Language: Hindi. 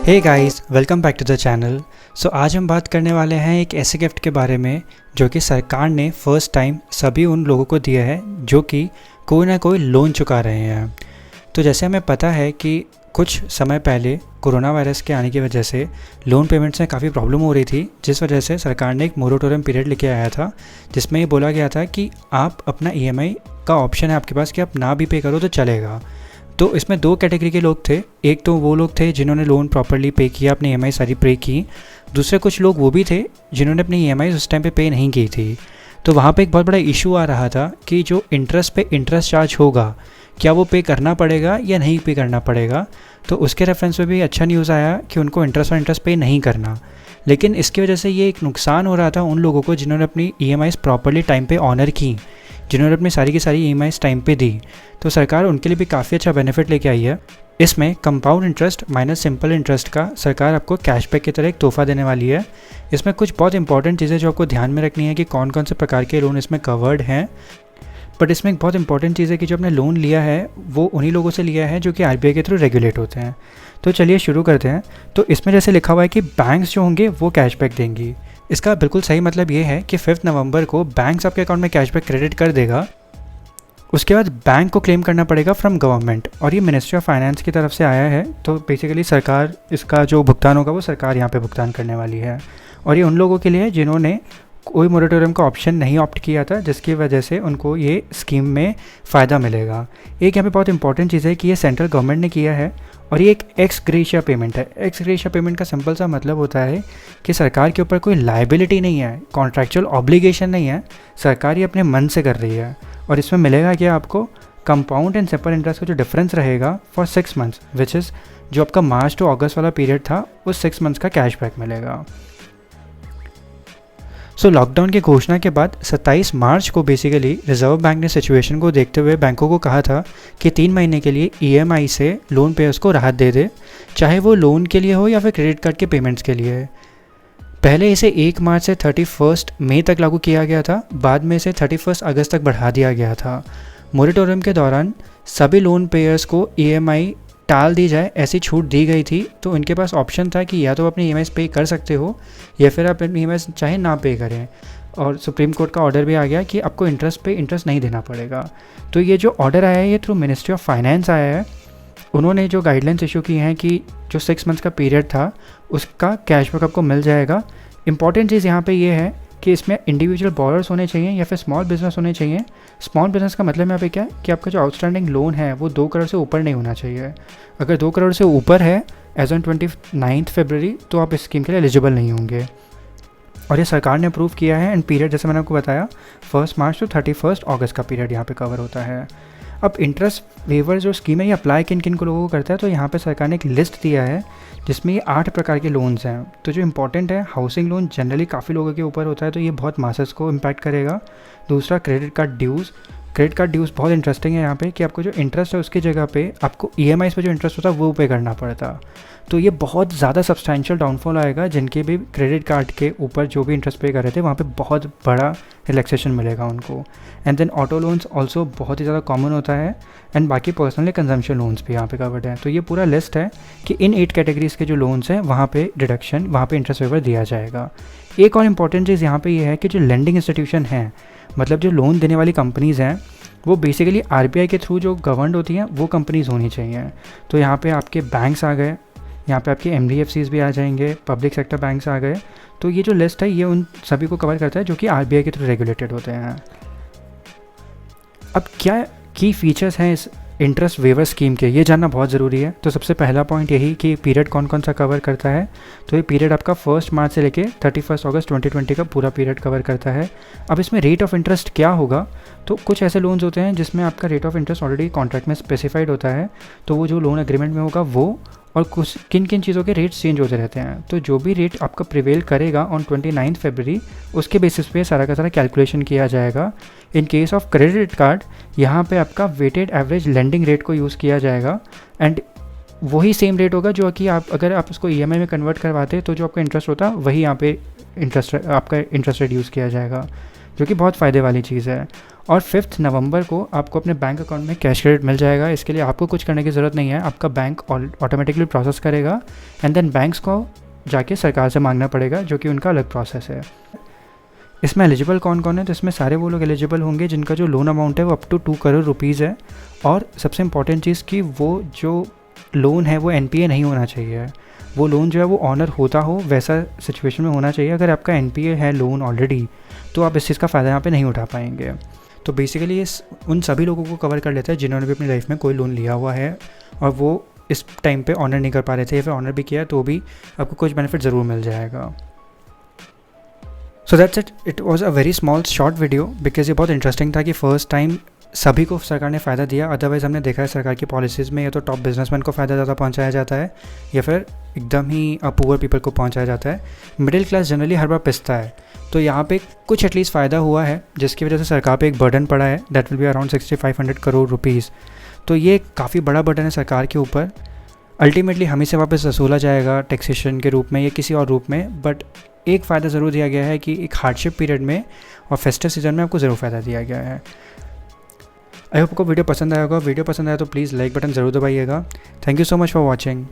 Hey guys, welcome back to the channel. So आज हम बात करने वाले हैं एक ऐसे गिफ्ट के बारे में जो कि सरकार ने फर्स्ट टाइम सभी उन लोगों को दिया है जो कि कोई ना कोई लोन चुका रहे हैं। तो जैसे हमें पता है कि कुछ समय पहले कोरोना वायरस के आने की वजह से लोन पेमेंट्स में काफ़ी प्रॉब्लम हो रही थी, जिस वजह से सरकार ने एक मोरेटोरियम पीरियड लेके आया था जिसमें ये बोला गया था कि आप अपना ईएमआई का ऑप्शन है आपके पास कि आप ना भी पे करो तो चलेगा। तो इसमें दो कैटेगरी के लोग थे। एक तो वो लोग थे जिन्होंने लोन प्रॉपरली पे किया, अपनी ईएमआई सारी पे की। दूसरे कुछ लोग वो भी थे जिन्होंने अपनी ईएमआई उस टाइम पे नहीं की थी। तो वहाँ पे एक बहुत बड़ा इशू आ रहा था कि जो इंटरेस्ट पे इंटरेस्ट चार्ज होगा, क्या वो पे करना पड़ेगा या नहीं पे करना पड़ेगा। तो उसके रेफरेंस में भी अच्छा न्यूज़ आया कि उनको इंटरेस्ट पे नहीं करना। लेकिन इसकी वजह से ये एक नुकसान हो रहा था उन लोगों को जिन्होंने अपनी ईएमआईज़ प्रॉपरली टाइम पे ऑनर की, जिन्होंने अपनी सारी की सारी ईएमआईज़ टाइम पे दी। तो सरकार उनके लिए भी काफ़ी अच्छा बेनिफिट लेके आई है। इसमें compound interest minus simple interest का सरकार आपको कैशबैक की तरह एक तोहफा देने वाली है। इसमें कुछ बहुत इंपॉर्टेंट चीज़ें जो आपको ध्यान में रखनी है कि कौन कौन से प्रकार के लोन इसमें कवर्ड हैं। बट इसमें एक बहुत इंपॉर्टेंट चीज़ है कि जो आपने लोन लिया है वो उन्हीं लोगों से लिया है जो कि आरबीआई के थ्रू रेगुलेट होते हैं। तो चलिए शुरू करते हैं। तो इसमें जैसे लिखा हुआ है कि बैंक्स जो होंगे वो कैशबैक देंगी। इसका बिल्कुल सही मतलब ये है कि 5 नवंबर को बैंक्स आपके अकाउंट में कैशबैक क्रेडिट कर देगा। उसके बाद बैंक को क्लेम करना पड़ेगा फ्रॉम गवर्नमेंट, और ये मिनिस्ट्री ऑफ फाइनेंस की तरफ से आया है। तो बेसिकली सरकार, इसका जो भुगतान होगा वो सरकार यहाँ पे भुगतान करने वाली है। और ये उन लोगों के लिए है जिन्होंने कोई मोरेटोरियम का ऑप्शन नहीं ऑप्ट किया था, जिसकी वजह से उनको ये स्कीम में फ़ायदा मिलेगा। एक यहाँ पे बहुत इंपॉर्टेंट चीज़ है कि ये सेंट्रल गवर्नमेंट ने किया है और ये एक एक्स ग्रेशिया पेमेंट है। एक्स ग्रेशिया पेमेंट का सिंपल सा मतलब होता है कि सरकार के ऊपर कोई लायबिलिटी नहीं है, कॉन्ट्रैक्चुअल ऑब्लिगेशन नहीं है, सरकार ये अपने मन से कर रही है। और इसमें मिलेगा क्या आपको, कंपाउंड एंड सिंपल इंटरेस्ट का जो डिफरेंस रहेगा फॉर 6 मंथ्स, विच इज़ जो आपका मार्च टू अगस्त वाला पीरियड था, उस 6 मंथ्स का कैशबैक मिलेगा। सो लॉकडाउन की घोषणा के बाद 27 मार्च को बेसिकली रिजर्व बैंक ने सिचुएशन को देखते हुए बैंकों को कहा था कि 3 महीने के लिए ईएमआई से लोन पेयर्स को राहत दे दे, चाहे वो लोन के लिए हो या फिर क्रेडिट कार्ड के पेमेंट्स के लिए। पहले इसे 1 मार्च से 31 मई तक लागू किया गया था, बाद में इसे 31 अगस्त तक बढ़ा दिया गया था। मोरेटोरियम के दौरान सभी लोन पेयर्स को ईएमआई टाल दी जाए ऐसी छूट दी गई थी। तो इनके पास ऑप्शन था कि या तो अपनी ईएमआई पे कर सकते हो या फिर आप अपनी ईएमआई चाहे ना पे करें। और सुप्रीम कोर्ट का ऑर्डर भी आ गया कि आपको इंटरेस्ट पे इंटरेस्ट नहीं देना पड़ेगा। तो ये जो ऑर्डर आया है ये थ्रू मिनिस्ट्री ऑफ फाइनेंस आया है। उन्होंने जो गाइडलाइंस इशू की हैं कि जो 6 मंथ्स का पीरियड था उसका कैशबैक आपको मिल जाएगा। इंपॉर्टेंट चीज़ यहाँ पे ये है कि इसमें इंडिविजुअल बॉरर्स होने चाहिए या फिर स्मॉल बिजनेस होने चाहिए। स्मॉल बिजनेस का मतलब यहाँ पे क्या है कि आपका जो आउटस्टैंडिंग लोन है वो 2 करोड़ से ऊपर नहीं होना चाहिए। अगर 2 करोड़ से ऊपर है एज ऑन 29 फरवरी तो आप इस स्कीम के लिए एलिजिबल नहीं होंगे। और ये सरकार ने अप्रूव किया है। एंड पीरियड जैसे मैंने आपको बताया 1 मार्च टू 31 अगस्त का पीरियड यहाँ पे कवर होता है। अब इंटरेस्ट वेवर जो स्कीम है ये अप्लाई किन किन को लोगों को करता है, तो यहाँ पे सरकार ने एक लिस्ट दिया है जिसमें ये 8 प्रकार के लोन्स हैं। तो जो इंपॉर्टेंट है, हाउसिंग लोन जनरली काफ़ी लोगों के ऊपर होता है तो ये बहुत मासेस को इम्पैक्ट करेगा। दूसरा क्रेडिट कार्ड ड्यूज़। क्रेडिट कार्ड ड्यूज़ बहुत इंटरेस्टिंग है यहाँ पे कि आपको जो इंटरेस्ट है उसकी जगह पे आपको ईएमआईज़ पे जो इंटरेस्ट होता है वो पे करना पड़ता। तो ये बहुत ज़्यादा सब्सटैंशियल डाउनफॉल आएगा जिनके भी क्रेडिट कार्ड के ऊपर जो भी इंटरेस्ट पे कर रहे थे वहाँ पे बहुत बड़ा रिलैक्सेशन मिलेगा उनको। And then auto loans also बहुत ही ज़्यादा कॉमन होता है। एंड बाकी पर्सनली कंजम्पशन लोन्स भी यहाँ पे कवर्ड है। तो ये पूरा लिस्ट है कि इन 8 कैटेगरीज़ के जो लोन्स हैं वहाँ पे डिडक्शन, वहाँ पे इंटरेस्ट वेवर दिया जाएगा। एक और इम्पॉर्टेंट चीज़ यहाँ पे ये है कि जो लेंडिंग इंस्टीट्यूशन हैं, मतलब जो लोन देने वाली कंपनीज़ हैं, वो बेसिकली आरबीआई के थ्रू जो गवर्नड होती हैं वो कंपनीज़ होनी चाहिए। तो यहाँ पे आपके बैंक्स आ गए, यहाँ पे आपके एनबीएफसीज भी आ जाएंगे, पब्लिक सेक्टर बैंक्स आ गए। तो ये जो लिस्ट है ये उन सभी को कवर करता है जो कि आरबीआई के थ्रू रेगुलेटेड होते हैं। अब क्या की फीचर्स हैं इस इंटरेस्ट वेवर स्कीम के, ये जानना बहुत ज़रूरी है। तो सबसे पहला पॉइंट यही कि पीरियड कौन कौन सा कवर करता है। तो ये पीरियड आपका 1 मार्च से लेके 31 अगस्त 2020 का पूरा पीरियड कवर करता है। अब इसमें रेट ऑफ इंटरेस्ट क्या होगा, तो कुछ ऐसे लोन्स होते हैं जिसमें आपका rate of interest already contract में स्पेसिफाइड होता है। तो वो जो लोन एग्रीमेंट में होगा वो, और कुछ किन किन चीज़ों के रेट्स चेंज होते रहते हैं। तो जो भी रेट आपका प्रिवेल करेगा ऑन 29 फरवरी उसके बेसिस पे सारा का सारा कैलकुलेशन किया जाएगा। In case of credit card यहाँ पे आपका वेटेड एवरेज लेंडिंग रेट को यूज़ किया जाएगा। एंड वही सेम रेट होगा जो कि आप अगर आप उसको ईएमआई में कन्वर्ट करवाते तो जो आपका इंटरेस्ट होता वही यहाँ पे आपका इंटरेस्ट रेट यूज़ किया जाएगा। जो कि बहुत फ़ायदे वाली चीज़ है। और 5 नवंबर को आपको अपने बैंक अकाउंट में कैश क्रेडिट मिल जाएगा। इसके लिए आपको कुछ करने की ज़रूरत नहीं है, आपका बैंक ऑटोमेटिकली प्रोसेस करेगा एंड देन बैंक्स को जाके सरकार से मांगना पड़ेगा, जो कि उनका अलग प्रोसेस है। इसमें एलिजिबल कौन कौन है? तो इसमें सारे वो लोग एलिजिबल होंगे जिनका जो लोन अमाउंट है वो अप टू 2 करोड़ रुपीज़ है। और सबसे इम्पॉर्टेंट चीज़ कि वो जो लोन है वो NPA नहीं होना चाहिए। वो लोन जो है वो ऑनर होता हो वैसा सिचुएशन में होना चाहिए। अगर आपका NPA है लोन ऑलरेडी, तो आप इस चीज़ का फ़ायदा यहाँ पे नहीं उठा पाएंगे। तो बेसिकली इस उन सभी लोगों को कवर कर लेता है जिन्होंने भी अपनी लाइफ में कोई लोन लिया हुआ है और वो इस टाइम पे ऑनर नहीं कर पा रहे थे, या फिर ऑनर भी किया तो भी आपको कुछ बेनिफिट ज़रूर मिल जाएगा। So that's it was a very small short video, because ये बहुत इंटरेस्टिंग था कि फ़र्स्ट टाइम सभी को सरकार ने फ़ायदा दिया। अदरवाइज़ हमने देखा है सरकार की पॉलिसीज़ में या तो टॉप बिजनेसमैन को फ़ायदा ज़्यादा पहुंचाया जाता है या फिर एकदम ही पुअर पीपल को पहुंचाया जाता है। मिडिल क्लास जनरली हर बार पिसता है। तो यहाँ पे कुछ एटलीस्ट फ़ायदा हुआ है जिसकी वजह से सरकार पे एक बर्डन पड़ा है, that will be around 6500 crore rupees. तो ये काफ़ी बड़ा बर्डन है सरकार के ऊपर। अल्टीमेटली हमें से वापस वसूला जाएगा टैक्सेशन के रूप में या किसी और रूप में, बट एक फ़ायदा ज़रूर दिया गया है कि एक हार्डशिप पीरियड में और फेस्टिव सीजन में आपको ज़रूर फ़ायदा दिया गया है। आई होप आपको वीडियो पसंद आया होगा। वीडियो पसंद आया तो प्लीज़ लाइक बटन ज़रूर दबाइएगा। Thank you so much for watching.